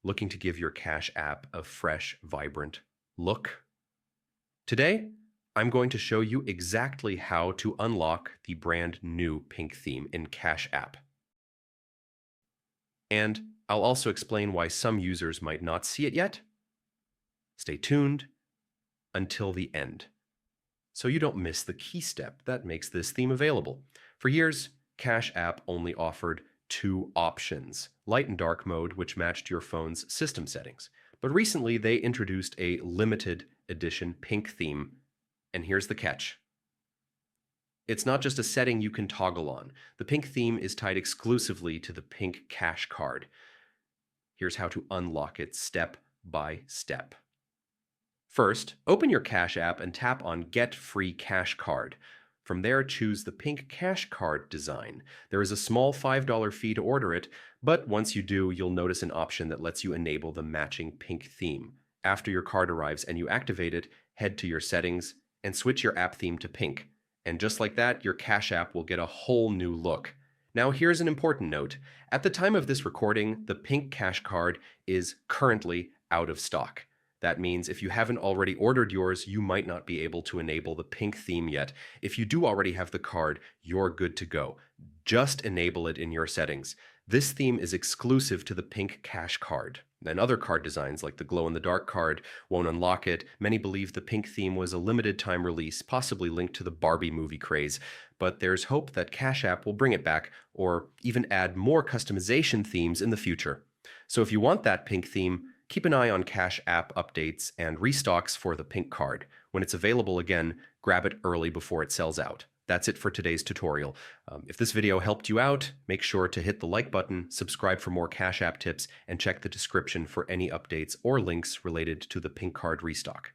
looking to give your Cash App a fresh, vibrant look? Today, I'm going to show you exactly how to unlock the brand new pink theme in Cash App. And I'll also explain why some users might not see it yet. Stay tuned until the end, so you don't miss the key step that makes this theme available. For years, Cash App only offered two options, light and dark mode, which matched your phone's system settings. But recently, they introduced a limited edition pink theme, and here's the catch. It's not just a setting you can toggle on. The pink theme is tied exclusively to the pink cash card. Here's how to unlock it step by step. First, open your Cash App and tap on Get Free Cash Card. From there, choose the pink cash card design. There is a small $5 fee to order it, but once you do, you'll notice an option that lets you enable the matching pink theme. After your card arrives and you activate it, head to your settings and switch your app theme to pink. And just like that, your Cash App will get a whole new look. Now, here's an important note. At the time of this recording, the pink cash card is currently out of stock. That means if you haven't already ordered yours, you might not be able to enable the pink theme yet. If you do already have the card, you're good to go. Just enable it in your settings. This theme is exclusive to the pink cash card. And other card designs like the glow-in-the-dark card won't unlock it. Many believe the pink theme was a limited time release, possibly linked to the Barbie movie craze. But there's hope that Cash App will bring it back, or even add more customization themes in the future. So if you want that pink theme, keep an eye on Cash App updates and restocks for the pink card. When it's available again, grab it early before it sells out. That's it for today's tutorial. If this video helped you out, make sure to hit the like button, subscribe for more Cash App tips, and check the description for any updates or links related to the pink card restock.